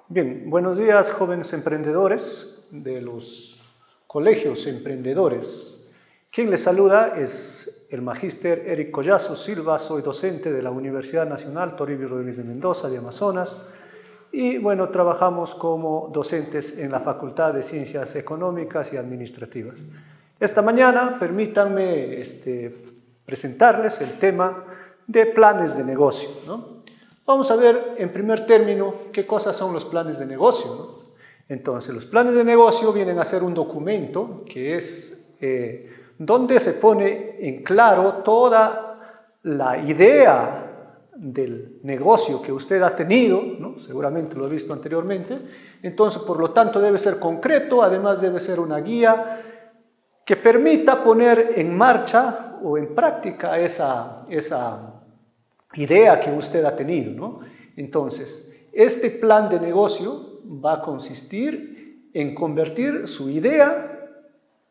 Bien, buenos días, jóvenes emprendedores de los colegios emprendedores. Quien les saluda es el magíster Eric Collazo Silva, soy docente de la Universidad Nacional Toribio Rodríguez de Mendoza de Amazonas y bueno, trabajamos como docentes en la Facultad de Ciencias Económicas y Administrativas. Esta mañana permítanme presentarles el tema de planes de negocio, ¿no? Vamos a ver en primer término qué cosas son los planes de negocio, ¿no? Entonces, los planes de negocio vienen a ser un documento que es donde se pone en claro toda la idea del negocio que usted ha tenido, ¿no? Seguramente lo ha visto anteriormente. Entonces, por lo tanto, debe ser concreto, además debe ser una guía que permita poner en marcha o en práctica esa idea que usted ha tenido, ¿no? Entonces, este plan de negocio va a consistir en convertir su idea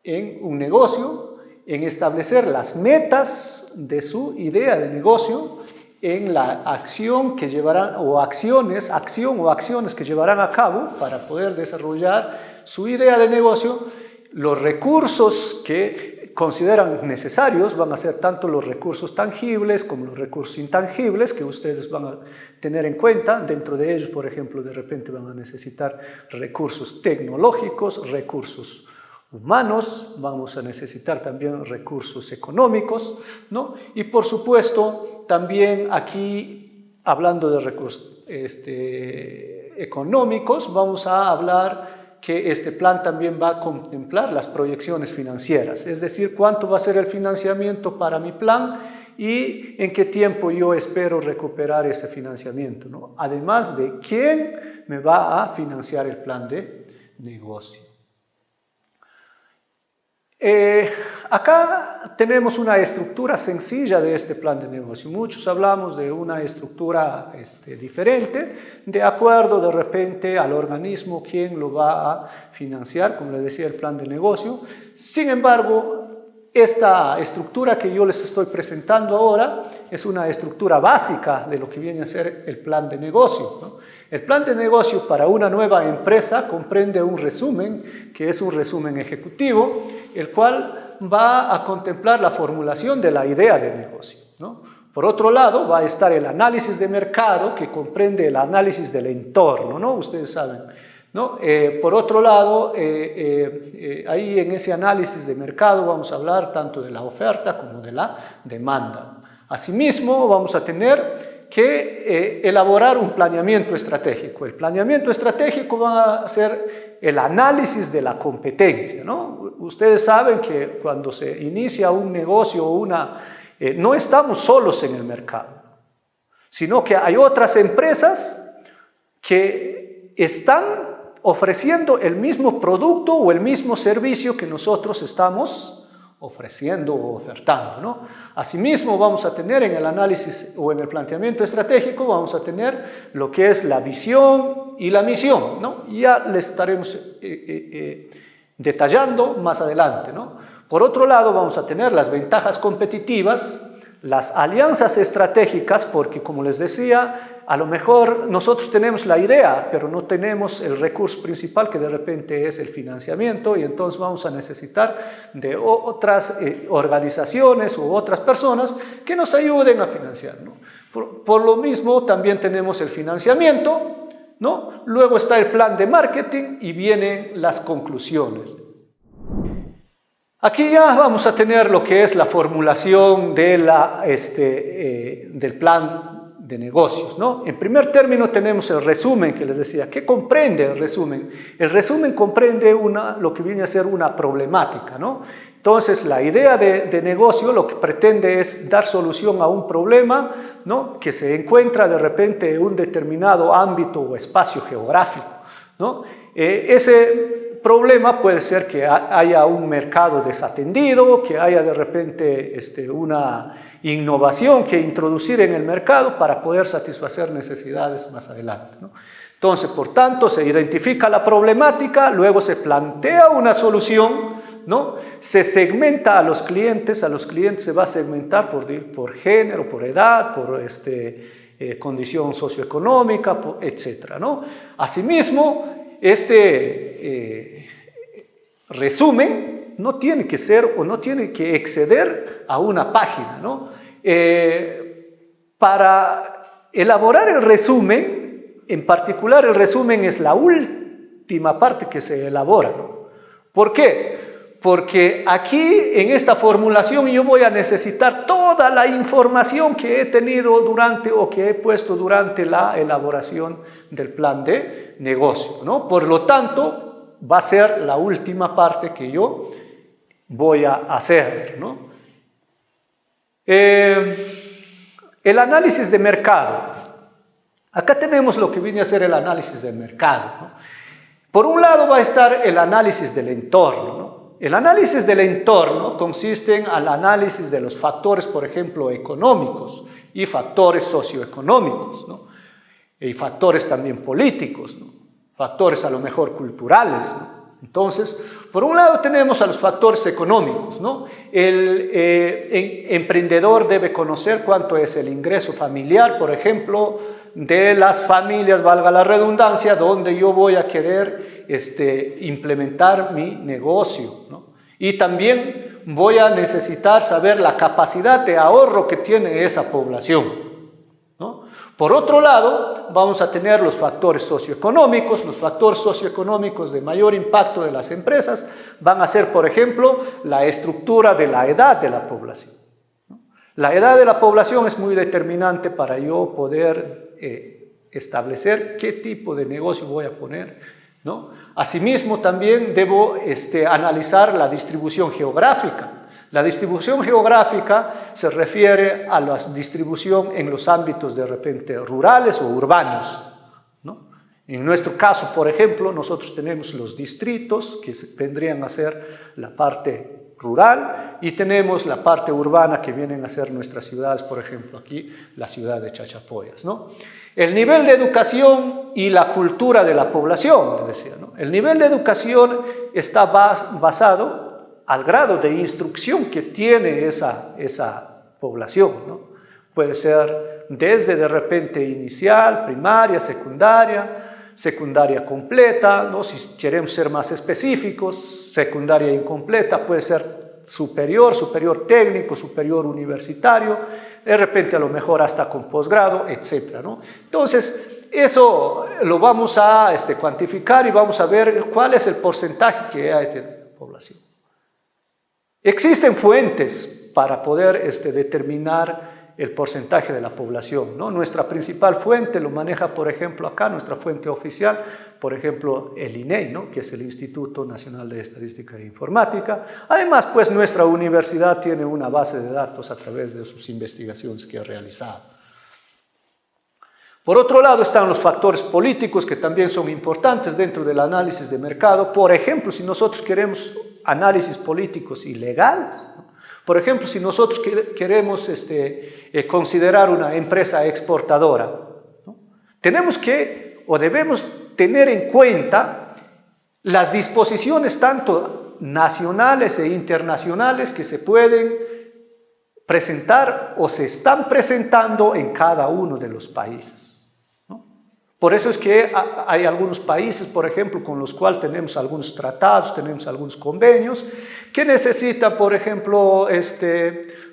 en un negocio, en establecer las metas de su idea de negocio, en la acción que llevarán, acción o acciones que llevarán a cabo para poder desarrollar su idea de negocio, los recursos que consideran necesarios van a ser tanto los recursos tangibles como los recursos intangibles que ustedes van a tener en cuenta. Dentro de ellos, por ejemplo, de repente van a necesitar recursos tecnológicos, recursos humanos, vamos a necesitar también recursos económicos, ¿no? Y por supuesto, también aquí, hablando de recursos económicos, vamos a hablar que este plan también va a contemplar las proyecciones financieras, es decir, cuánto va a ser el financiamiento para mi plan y en qué tiempo yo espero recuperar ese financiamiento, ¿no? Además de quién me va a financiar el plan de negocio. Acá tenemos una estructura sencilla de este plan de negocio. Muchos hablamos de una estructura diferente, de acuerdo de repente al organismo quien lo va a financiar, como les decía, el plan de negocio. Sin embargo, esta estructura que yo les estoy presentando ahora es una estructura básica de lo que viene a ser el plan de negocio, ¿no? El plan de negocio para una nueva empresa comprende un resumen, que es un resumen ejecutivo, el cual va a contemplar la formulación de la idea de negocio, ¿no? Por otro lado, va a estar el análisis de mercado, que comprende el análisis del entorno, ¿no? Ustedes saben, ¿no? Por otro lado, ahí en ese análisis de mercado vamos a hablar tanto de la oferta como de la demanda. Asimismo, vamos a tener que elaborar un planeamiento estratégico. El planeamiento estratégico va a ser el análisis de la competencia, ¿no? Ustedes saben que cuando se inicia un negocio o no estamos solos en el mercado, sino que hay otras empresas que están ofreciendo el mismo producto o el mismo servicio que nosotros estamos ofreciendo o ofertando, ¿no? Asimismo, vamos a tener en el análisis o en el planteamiento estratégico, vamos a tener lo que es la visión y la misión, ¿no? Ya les estaremos detallando más adelante, ¿no? Por otro lado, vamos a tener las ventajas competitivas, las alianzas estratégicas, porque como les decía, a lo mejor nosotros tenemos la idea, pero no tenemos el recurso principal que de repente es el financiamiento y entonces vamos a necesitar de otras organizaciones u otras personas que nos ayuden a financiar, ¿no? Por lo mismo también tenemos el financiamiento, ¿no? Luego está el plan de marketing y vienen las conclusiones. Aquí ya vamos a tener lo que es la formulación de del plan de negocios, ¿no? En primer término tenemos el resumen que les decía. ¿Qué comprende el resumen? El resumen comprende lo que viene a ser una problemática, ¿no? Entonces, la idea de negocio lo que pretende es dar solución a un problema, ¿no? Que se encuentra de repente en un determinado ámbito o espacio geográfico, ¿no? Ese problema puede ser que haya un mercado desatendido, que haya de repente una innovación que introducir en el mercado para poder satisfacer necesidades más adelante, ¿no? Entonces, por tanto, se identifica la problemática, luego se plantea una solución, ¿no? Se segmenta a los clientes se va a segmentar por género, por edad, por condición socioeconómica, etc., ¿no? Asimismo, este resumen no tiene que ser o no tiene que exceder a una página, ¿no? Para elaborar el resumen, en particular el resumen es la última parte que se elabora, ¿no? ¿Por qué? Porque aquí en esta formulación yo voy a necesitar toda la información que he tenido durante o que he puesto durante la elaboración del plan de negocio, ¿no? Por lo tanto, va a ser la última parte que yo voy a hacer, ¿no? El análisis de mercado. Acá tenemos lo que viene a ser el análisis del mercado, ¿no? Por un lado va a estar el análisis del entorno, ¿no? El análisis del entorno consiste en el análisis de los factores, por ejemplo, económicos y factores socioeconómicos, ¿no? Y factores también políticos, ¿no? Factores a lo mejor culturales, ¿no? Entonces, por un lado tenemos a los factores económicos, ¿no? El emprendedor debe conocer cuánto es el ingreso familiar, por ejemplo, de las familias, valga la redundancia, donde yo voy a querer implementar mi negocio, ¿no? Y también voy a necesitar saber la capacidad de ahorro que tiene esa población, ¿no? Por otro lado, vamos a tener los factores socioeconómicos. Los factores socioeconómicos de mayor impacto de las empresas van a ser, por ejemplo, la estructura de la edad de la población, ¿no? La edad de la población es muy determinante para yo poder establecer qué tipo de negocio voy a poner, ¿no? Asimismo, también debo analizar la distribución geográfica. La distribución geográfica se refiere a la distribución en los ámbitos de repente rurales o urbanos, ¿no? En nuestro caso, por ejemplo, nosotros tenemos los distritos que vendrían a ser la parte rural y tenemos la parte urbana que vienen a ser nuestras ciudades, por ejemplo, aquí la ciudad de Chachapoyas, ¿no? El nivel de educación y la cultura de la población, les decía, ¿no? El nivel de educación está basado al grado de instrucción que tiene esa población, ¿no? Puede ser desde de repente inicial, primaria, secundaria completa, ¿no? Si queremos ser más específicos, secundaria incompleta, puede ser superior técnico, superior universitario, de repente a lo mejor hasta con posgrado, etc., ¿no? Entonces, eso lo vamos a cuantificar y vamos a ver cuál es el porcentaje que hay de la población. Existen fuentes para poder determinar el porcentaje de la población, ¿no? Nuestra principal fuente lo maneja, por ejemplo, acá, nuestra fuente oficial, por ejemplo, el INEI, ¿no? Que es el Instituto Nacional de Estadística e Informática. Además, pues, nuestra universidad tiene una base de datos a través de sus investigaciones que ha realizado. Por otro lado están los factores políticos que también son importantes dentro del análisis de mercado. Por ejemplo, si nosotros queremos análisis políticos ilegales, ¿no? Por ejemplo, si nosotros queremos considerar una empresa exportadora, ¿no? Tenemos que o debemos tener en cuenta las disposiciones tanto nacionales e internacionales que se pueden presentar o se están presentando en cada uno de los países. Por eso es que hay algunos países, por ejemplo, con los cuales tenemos algunos tratados, tenemos algunos convenios, que necesitan, por ejemplo,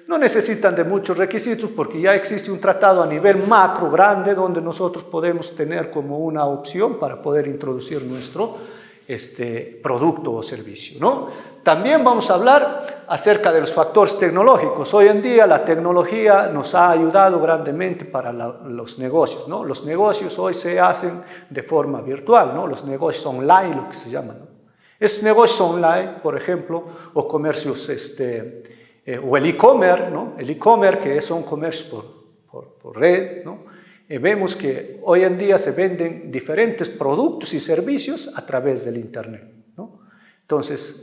no necesitan de muchos requisitos porque ya existe un tratado a nivel macro grande donde nosotros podemos tener como una opción para poder introducir nuestro producto o servicio, ¿no? También vamos a hablar acerca de los factores tecnológicos. Hoy en día la tecnología nos ha ayudado grandemente para los negocios, ¿no? Los negocios hoy se hacen de forma virtual, ¿no? Los negocios online, lo que se llama, ¿no? Estos negocios online, por ejemplo, o comercios, o el e-commerce, ¿no? El e-commerce, que son comercios por red, ¿no? Vemos que hoy en día se venden diferentes productos y servicios a través del Internet, ¿no? Entonces,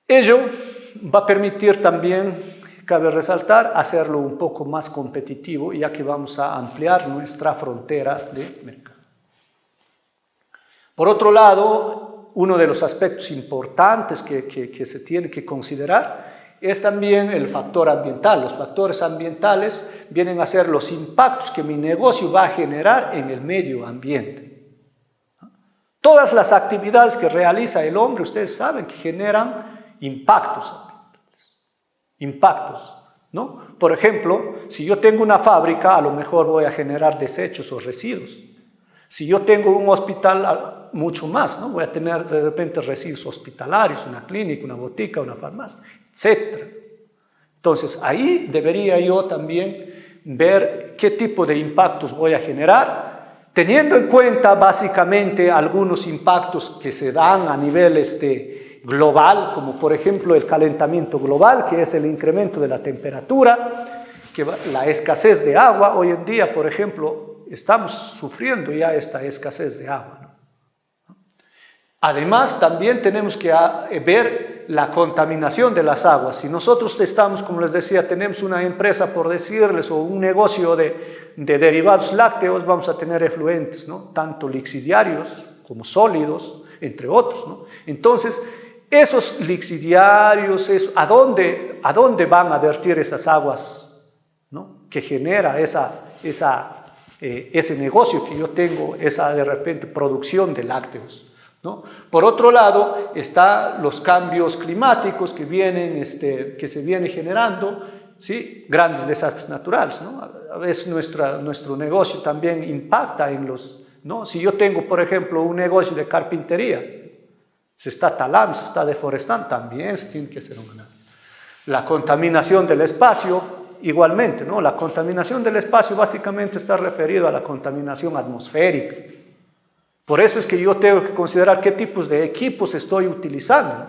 ello va a permitir también, cabe resaltar, hacerlo un poco más competitivo, ya que vamos a ampliar nuestra frontera de mercado. Por otro lado, uno de los aspectos importantes que se tiene que considerar es también el factor ambiental. Los factores ambientales vienen a ser los impactos que mi negocio va a generar en el medio ambiente. Todas las actividades que realiza el hombre, ustedes saben que generan impactos ambientales. Impactos, ¿no? Por ejemplo, si yo tengo una fábrica, a lo mejor voy a generar desechos o residuos. Si yo tengo un hospital, mucho más, ¿no? Voy a tener de repente residuos hospitalarios, una clínica, una botica, una farmacia, etc. Entonces, ahí debería yo también ver qué tipo de impactos voy a generar, teniendo en cuenta básicamente algunos impactos que se dan a nivel global, como por ejemplo el calentamiento global, que es el incremento de la temperatura, que la escasez de agua. Hoy en día, por ejemplo, estamos sufriendo ya esta escasez de agua, ¿no? Además, también tenemos que ver la contaminación de las aguas. Si nosotros estamos, como les decía, tenemos una empresa, por decirles, o un negocio de derivados lácteos, vamos a tener efluentes, ¿no? Tanto lixiviarios como sólidos, entre otros, ¿no? Entonces, esos lixiviarios, ¿a dónde van a vertir esas aguas, ¿no? Que genera ese negocio que yo tengo, esa de repente producción de lácteos, ¿no? Por otro lado, están los cambios climáticos que se vienen generando, ¿sí? Grandes desastres naturales, ¿no? A veces nuestro negocio también impacta en ¿no? Si yo tengo, por ejemplo, un negocio de carpintería, se está talando, se está deforestando, también se tiene que hacer un análisis. La contaminación del espacio, igualmente, ¿no? La contaminación del espacio básicamente está referido a la contaminación atmosférica. Por eso es que yo tengo que considerar qué tipos de equipos estoy utilizando, ¿no?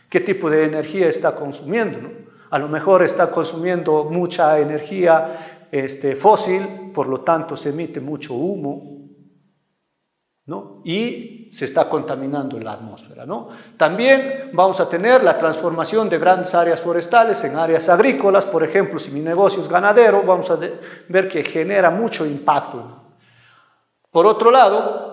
Qué tipo de energía está consumiendo, ¿no? A lo mejor está consumiendo mucha energía fósil, por lo tanto se emite mucho humo, ¿no? Y se está contaminando la atmósfera, ¿no? También vamos a tener la transformación de grandes áreas forestales en áreas agrícolas. Por ejemplo, si mi negocio es ganadero, vamos a ver que genera mucho impacto, ¿no? Por otro lado,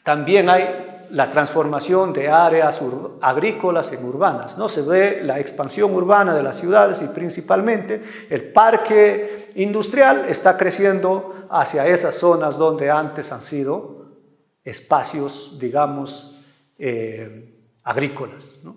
también hay la transformación de áreas agrícolas en urbanas, ¿no? Se ve la expansión urbana de las ciudades y principalmente el parque industrial está creciendo hacia esas zonas donde antes han sido espacios, digamos, agrícolas, ¿no?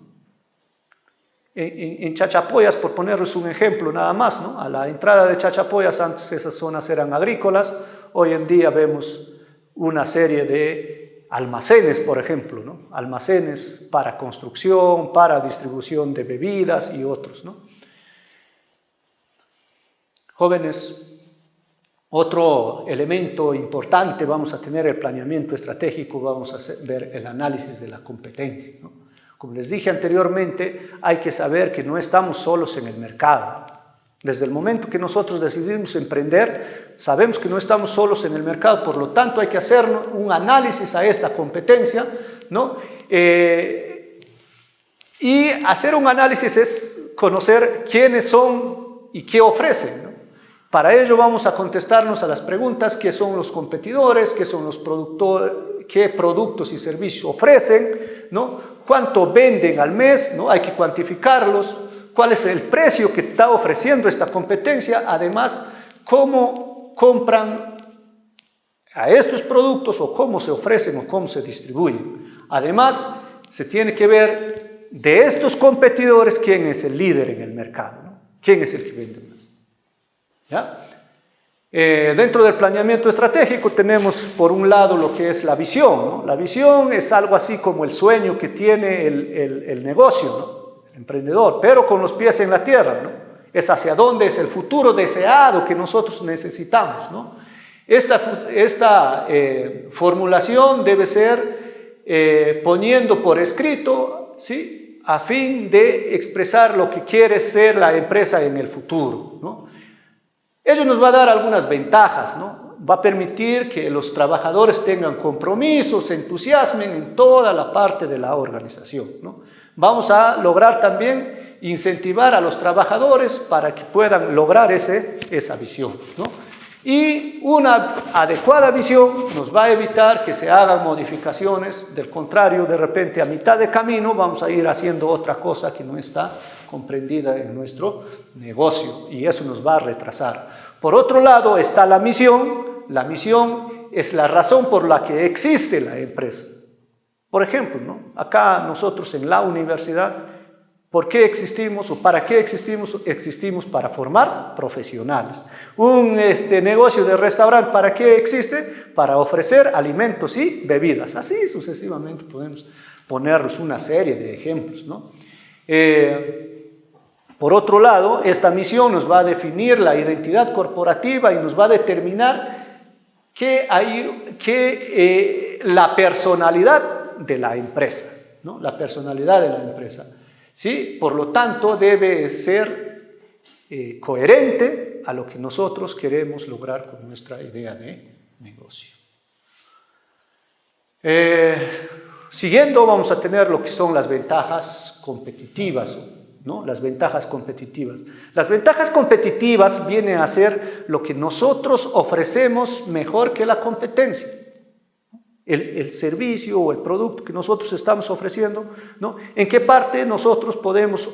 En Chachapoyas, por ponerles un ejemplo nada más, ¿no? A la entrada de Chachapoyas antes esas zonas eran agrícolas, hoy en día vemos una serie de almacenes, por ejemplo, ¿no? Almacenes para construcción, para distribución de bebidas y otros, ¿no? Jóvenes, otro elemento importante, vamos a tener el planeamiento estratégico, vamos a ver el análisis de la competencia, ¿no? Como les dije anteriormente, hay que saber que no estamos solos en el mercado. Desde el momento que nosotros decidimos emprender, sabemos que no estamos solos en el mercado, por lo tanto hay que hacer un análisis a esta competencia, ¿no? Y hacer un análisis es conocer quiénes son y qué ofrecen, ¿no? Para ello vamos a contestarnos a las preguntas: ¿qué son los competidores? ¿Qué son los productores? ¿Qué productos y servicios ofrecen? ¿No? ¿Cuánto venden al mes? ¿No? Hay que cuantificarlos. ¿Cuál es el precio que está ofreciendo esta competencia? Además, ¿cómo compran a estos productos o cómo se ofrecen o cómo se distribuyen? Además, se tiene que ver de estos competidores quién es el líder en el mercado, ¿no? ¿Quién es el que vende más? ¿Ya? Dentro del planeamiento estratégico tenemos por un lado lo que es la visión, ¿no? La visión es algo así como el sueño que tiene el negocio, ¿no? Emprendedor, pero con los pies en la tierra, ¿no? Es hacia dónde es el futuro deseado que nosotros necesitamos, ¿no? Esta formulación debe ser poniendo por escrito, ¿sí? A fin de expresar lo que quiere ser la empresa en el futuro, ¿no? Ello nos va a dar algunas ventajas, ¿no? Va a permitir que los trabajadores tengan compromisos, se entusiasmen en toda la parte de la organización, ¿no? Vamos a lograr también incentivar a los trabajadores para que puedan lograr esa visión, ¿no? Y una adecuada visión nos va a evitar que se hagan modificaciones. Del contrario, de repente a mitad de camino vamos a ir haciendo otra cosa que no está comprendida en nuestro negocio y eso nos va a retrasar. Por otro lado está la misión. La misión es la razón por la que existe la empresa. Por ejemplo, ¿no? Acá nosotros en la universidad, ¿por qué existimos o para qué existimos? Existimos para formar profesionales. Un negocio de restaurante, ¿para qué existe? Para ofrecer alimentos y bebidas. Así sucesivamente podemos ponernos una serie de ejemplos, ¿no? Por otro lado, esta misión nos va a definir la identidad corporativa y nos va a determinar la personalidad de la empresa, ¿no? La personalidad de la empresa. ¿Sí? Por lo tanto, debe ser coherente a lo que nosotros queremos lograr con nuestra idea de negocio. Siguiendo, vamos a tener lo que son las ventajas competitivas, ¿no? Las ventajas competitivas. Las ventajas competitivas vienen a ser lo que nosotros ofrecemos mejor que la competencia. El servicio o el producto que nosotros estamos ofreciendo, ¿no? ¿En qué parte nosotros podemos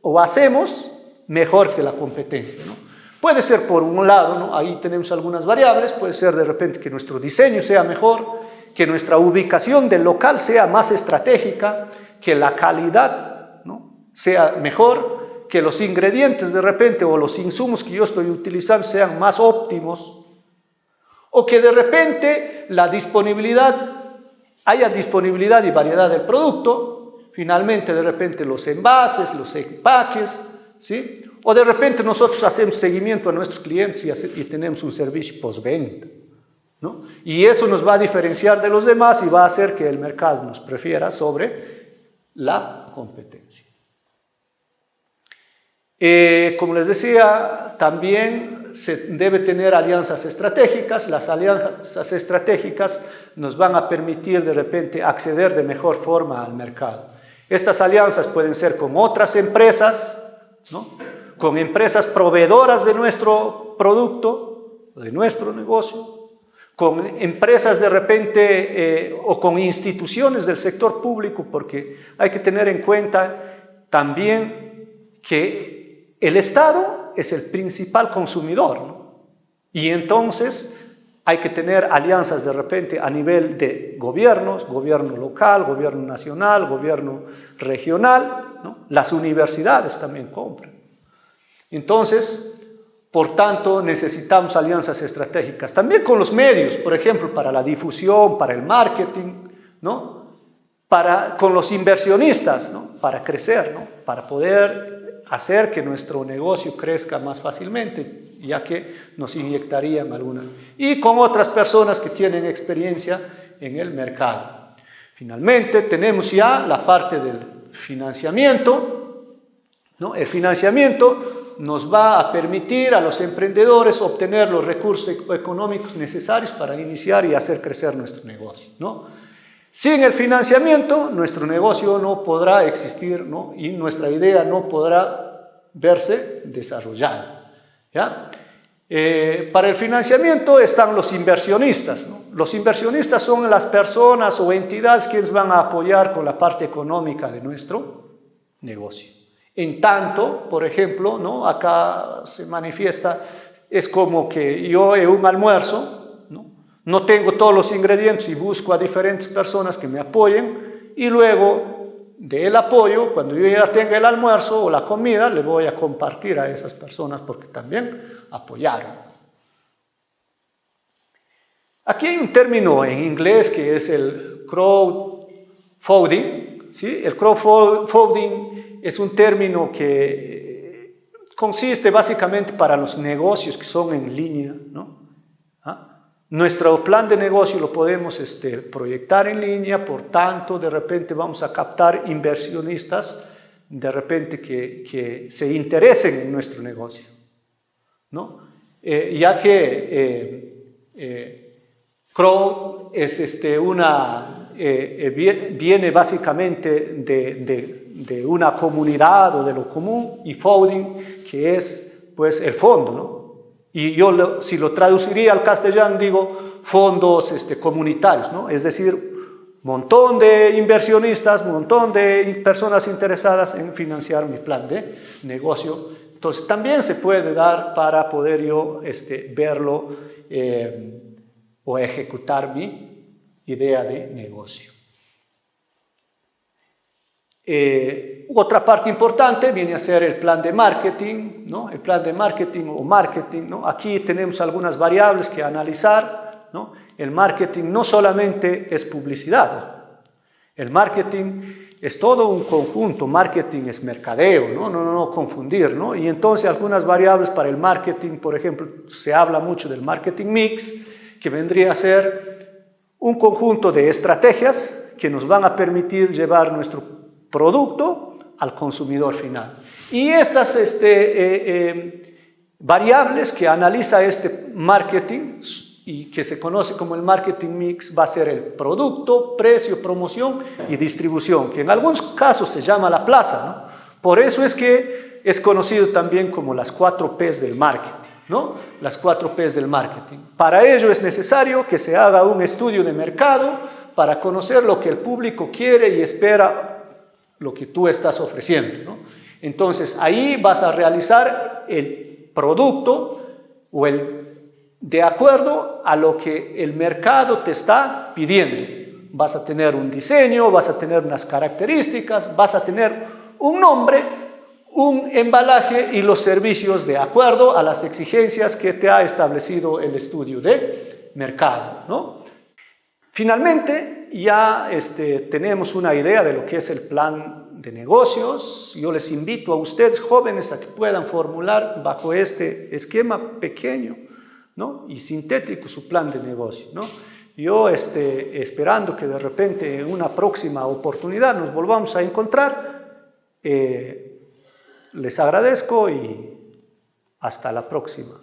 o hacemos mejor que la competencia, ¿no? Puede ser por un lado, ¿no? Ahí tenemos algunas variables, puede ser de repente que nuestro diseño sea mejor, que nuestra ubicación del local sea más estratégica, que la calidad, ¿no? sea mejor, que los ingredientes de repente o los insumos que yo estoy utilizando sean más óptimos, o que de repente haya disponibilidad y variedad del producto, finalmente de repente los envases, los empaques, ¿sí? O de repente nosotros hacemos seguimiento a nuestros clientes y tenemos un servicio postventa, ¿no? Y eso nos va a diferenciar de los demás y va a hacer que el mercado nos prefiera sobre la competencia. Como les decía, también se debe tener alianzas estratégicas. Las alianzas estratégicas nos van a permitir de repente acceder de mejor forma al mercado. Estas alianzas pueden ser con otras empresas, ¿no? Con empresas proveedoras de nuestro producto, de nuestro negocio, con empresas de repente o con instituciones del sector público, porque hay que tener en cuenta también que el Estado es el principal consumidor, ¿no? Y entonces hay que tener alianzas de repente a nivel de gobiernos, gobierno local, gobierno nacional, gobierno regional, ¿no? Las universidades también compran. Entonces, por tanto, necesitamos alianzas estratégicas. También con los medios, por ejemplo, para la difusión, para el marketing, ¿no? Con los inversionistas, ¿no? Para crecer, ¿no? Para poder hacer que nuestro negocio crezca más fácilmente, ya que nos inyectarían alguna. Y con otras personas que tienen experiencia en el mercado. Finalmente, tenemos ya la parte del financiamiento, ¿no? El financiamiento nos va a permitir a los emprendedores obtener los recursos económicos necesarios para iniciar y hacer crecer nuestro negocio, ¿no? Sin el financiamiento, nuestro negocio no podrá existir, ¿no? Y nuestra idea no podrá verse desarrollada, ¿ya? Para el financiamiento están los inversionistas, ¿no? Los inversionistas son las personas o entidades que van a apoyar con la parte económica de nuestro negocio. En tanto, por ejemplo, ¿no? Acá se manifiesta, es como que yo en un almuerzo, no tengo todos los ingredientes y busco a diferentes personas que me apoyen y luego del apoyo, cuando yo ya tenga el almuerzo o la comida, le voy a compartir a esas personas porque también apoyaron. Aquí hay un término en inglés que es el crowdfunding, ¿sí? El crowdfunding es un término que consiste básicamente para los negocios que son en línea, ¿no? Nuestro plan de negocio lo podemos proyectar en línea, por tanto, de repente vamos a captar inversionistas, de repente que se interesen en nuestro negocio, ¿no? Ya que crowd es viene básicamente de una comunidad o de lo común, y funding, que es pues el fondo, ¿no? Y yo si lo traduciría al castellano digo fondos comunitarios, ¿no? Es decir, montón de inversionistas, un montón de personas interesadas en financiar mi plan de negocio. Entonces también se puede dar para poder yo verlo o ejecutar mi idea de negocio. Otra parte importante viene a ser el plan de marketing, ¿no? El plan de marketing o marketing, ¿no? Aquí tenemos algunas variables que analizar, ¿no? El marketing no solamente es publicidad, el marketing es todo un conjunto, marketing es mercadeo, no confundir, ¿no? Y entonces algunas variables para el marketing, por ejemplo, se habla mucho del marketing mix, que vendría a ser un conjunto de estrategias que nos van a permitir llevar nuestro producto al consumidor final. Y estas variables que analiza este marketing y que se conoce como el marketing mix va a ser el producto, precio, promoción y distribución, que en algunos casos se llama la plaza, ¿no? Por eso es que es conocido también como las 4 P's del marketing, ¿no? Las 4 P's del marketing. Para ello es necesario que se haga un estudio de mercado para conocer lo que el público quiere y espera lo que tú estás ofreciendo, ¿no? Entonces ahí vas a realizar el producto o de acuerdo a lo que el mercado te está pidiendo. Vas a tener un diseño, vas a tener unas características, vas a tener un nombre, un embalaje y los servicios de acuerdo a las exigencias que te ha establecido el estudio de mercado, ¿no? Finalmente, ya tenemos una idea de lo que es el plan de negocios. Yo les invito a ustedes, jóvenes, a que puedan formular bajo este esquema pequeño, ¿no? Y sintético su plan de negocio, ¿no? Yo esperando que de repente en una próxima oportunidad nos volvamos a encontrar, les agradezco y hasta la próxima.